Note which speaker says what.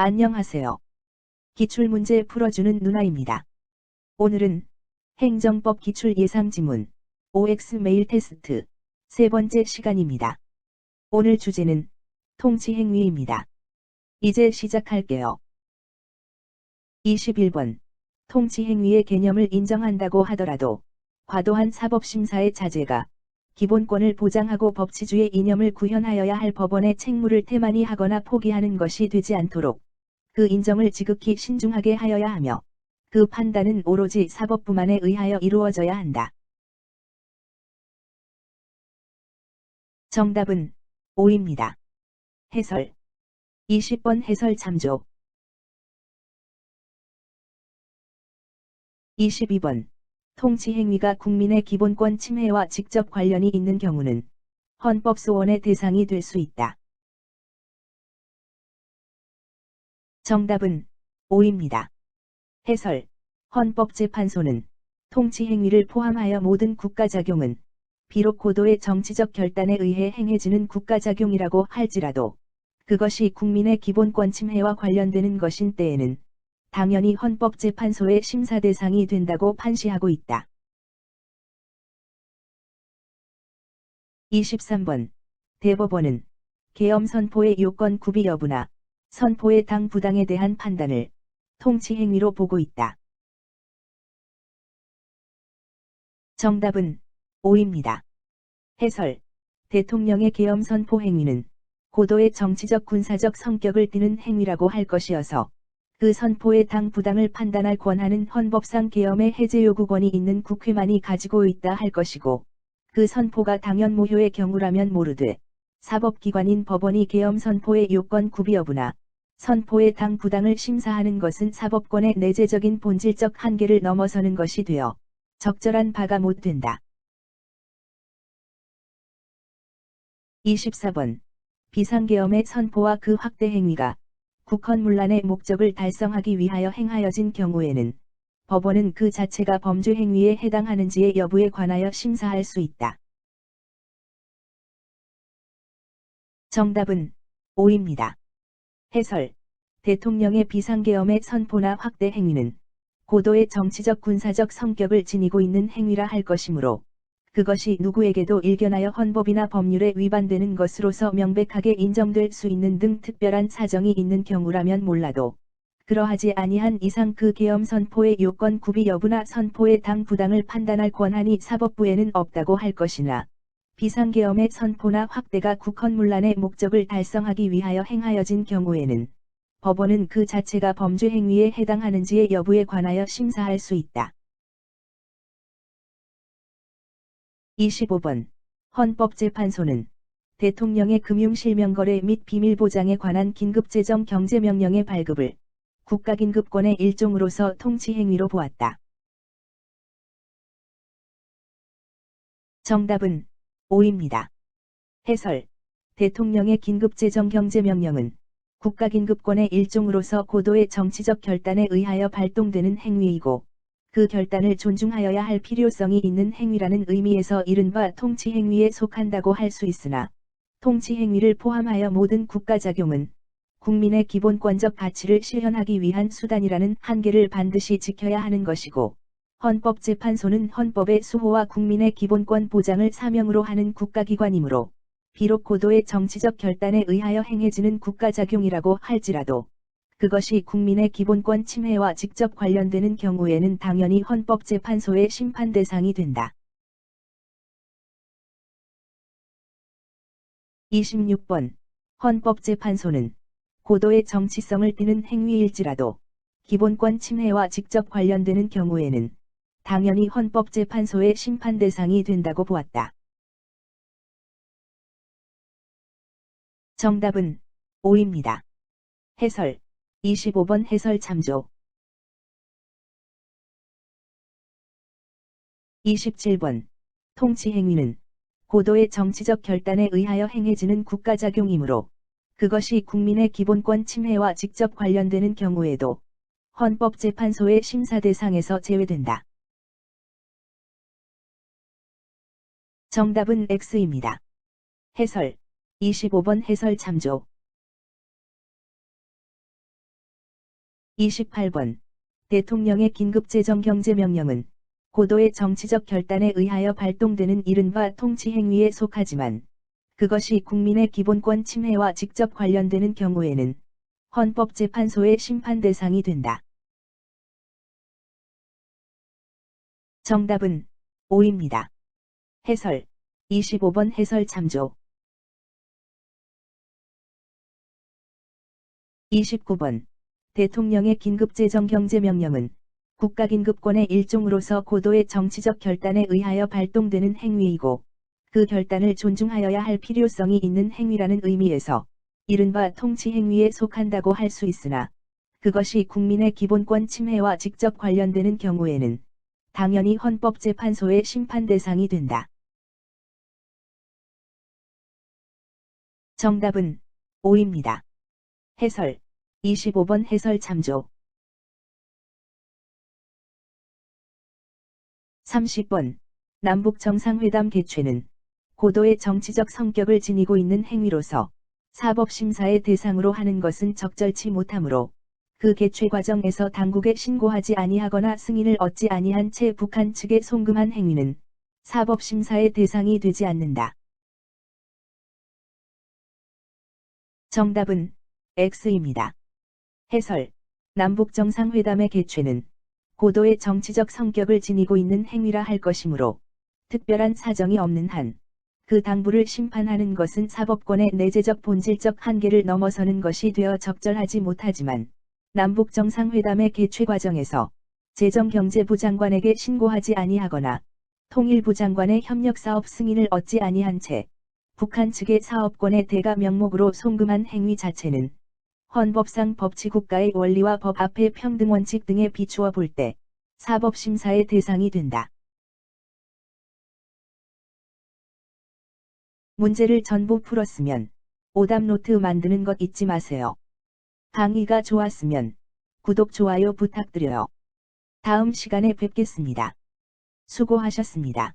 Speaker 1: 안녕하세요. 기출문제 풀어주는 누나입니다. 오늘은 행정법 기출 예상지문 OX 메일 테스트 세 번째 시간입니다. 오늘 주제는 통치행위입니다. 이제 시작할게요. 21번. 통치행위의 개념을 인정한다고 하더라도 과도한 사법심사의 자제가 기본권을 보장하고 법치주의 이념을 구현하여야 할 법원의 책무를 태만히 하거나 포기하는 것이 되지 않도록 그 인정을 지극히 신중하게 하여야 하며 그 판단은 오로지 사법부만에 의하여 이루어져야 한다. 정답은 O입니다. 해설 20번 해설 참조 22번. 통치행위가 국민의 기본권 침해와 직접 관련이 있는 경우는 헌법소원의 대상이 될 수 있다. 정답은 O입니다. 해설. 헌법재판소는 통치행위를 포함하여 모든 국가작용은 비록 고도의 정치적 결단에 의해 행해지는 국가작용이라고 할지라도 그것이 국민의 기본권 침해와 관련되는 것인 때에는 당연히 헌법재판소의 심사 대상이 된다고 판시하고 있다. 23번. 대법원은 계엄 선포의 요건 구비 여부나 선포의 당 부당에 대한 판단을 통치행위로 보고 있다. 정답은 O입니다. 해설. 대통령의 계엄 선포 행위는 고도의 정치적 군사적 성격을 띠는 행위라고 할 것이어서 그 선포의 당 부당을 판단할 권한은 헌법상 계엄의 해제 요구권이 있는 국회만이 가지고 있다 할 것이고 그 선포가 당연 무효의 경우라면 모르되 사법기관인 법원이 계엄 선포의 요건 구비 여부나 선포의 당 부당을 심사하는 것은 사법권의 내재적인 본질적 한계를 넘어서는 것이 되어 적절한 바가 못 된다. 24번. 비상계엄의 선포와 그 확대 행위가 국헌문란의 목적을 달성하기 위하여 행하여진 경우에는 법원은 그 자체가 범죄 행위에 해당하는지의 여부에 관하여 심사할 수 있다. 정답은 O입니다. 해설. 대통령의 비상계엄의 선포나 확대 행위는 고도의 정치적 군사적 성격을 지니고 있는 행위라 할 것이므로 그것이 누구에게도 일견하여 헌법이나 법률에 위반되는 것으로서 명백하게 인정될 수 있는 등 특별한 사정이 있는 경우라면 몰라도 그러하지 아니한 이상 그 계엄 선포의 요건 구비 여부나 선포의 당 부당을 판단할 권한이 사법부에는 없다고 할 것이나 비상계엄의 선포나 확대가 국헌문란의 목적을 달성하기 위하여 행하여진 경우에는 법원은 그 자체가 범죄 행위에 해당하는지의 여부에 관하여 심사할 수 있다. 25번. 헌법재판소는 대통령의 금융실명거래 및 비밀보장에 관한 긴급재정 경제명령의 발급을 국가긴급권의 일종으로서 통치행위로 보았다. 정답은 O입니다. 해설. 대통령의 긴급재정 경제명령은 국가긴급권의 일종으로서 고도의 정치적 결단에 의하여 발동되는 행위이고 그 결단을 존중하여야 할 필요성이 있는 행위라는 의미에서 이른바 통치행위에 속한다고 할 수 있으나 통치행위를 포함하여 모든 국가작용은 국민의 기본권적 가치를 실현하기 위한 수단이라는 한계를 반드시 지켜야 하는 것이고 헌법재판소는 헌법의 수호와 국민의 기본권 보장을 사명으로 하는 국가기관이므로 비록 고도의 정치적 결단에 의하여 행해지는 국가작용이라고 할지라도 그것이 국민의 기본권 침해와 직접 관련되는 경우에는 당연히 헌법재판소의 심판 대상이 된다. 26번. 헌법재판소는 고도의 정치성을 띠는 행위일지라도 기본권 침해와 직접 관련되는 경우에는 당연히 헌법재판소의 심판 대상이 된다고 보았다. 정답은 O입니다. 해설. 25번 해설 참조 27번. 통치행위는 고도의 정치적 결단에 의하여 행해지는 국가작용이므로 그것이 국민의 기본권 침해와 직접 관련되는 경우에도 헌법재판소의 심사 대상에서 제외된다. 정답은 X입니다. 해설. 25번 해설 참조 28번. 대통령의 긴급재정경제명령은 고도의 정치적 결단에 의하여 발동되는 이른바 통치행위에 속하지만 그것이 국민의 기본권 침해와 직접 관련되는 경우에는 헌법재판소의 심판 대상이 된다. 정답은 5입니다. 해설 25번 해설 참조 29번. 대통령의 긴급재정경제명령은 국가긴급권의 일종으로서 고도의 정치적 결단에 의하여 발동되는 행위이고 그 결단을 존중하여야 할 필요성이 있는 행위라는 의미에서 이른바 통치행위에 속한다고 할 수 있으나 그것이 국민의 기본권 침해와 직접 관련되는 경우에는 당연히 헌법재판소의 심판 대상이 된다. 정답은 5입니다. 해설 25번 해설 참조 30번. 남북정상회담 개최는 고도의 정치적 성격을 지니고 있는 행위로서 사법심사의 대상으로 하는 것은 적절치 못하므로 그 개최 과정에서 당국에 신고하지 아니하거나 승인을 얻지 아니한 채 북한 측에 송금한 행위는 사법심사의 대상이 되지 않는다. 정답은 X입니다. 해설 남북정상회담의 개최는 고도의 정치적 성격을 지니고 있는 행위라 할 것이므로 특별한 사정이 없는 한 그 당부를 심판하는 것은 사법권의 내재적 본질적 한계를 넘어서는 것이 되어 적절하지 못하지만 남북정상회담의 개최 과정에서 재정경제부 장관에게 신고하지 아니하거나 통일부 장관의 협력사업 승인을 얻지 아니한 채 북한 측의 사업권의 대가 명목으로 송금한 행위 자체는 헌법상 법치국가의 원리와 법 앞의 평등원칙 등에 비추어 볼 때 사법심사의 대상이 된다. 문제를 전부 풀었으면 오답노트 만드는 것 잊지 마세요. 강의가 좋았으면 구독, 좋아요 부탁드려요. 다음 시간에 뵙겠습니다. 수고하셨습니다.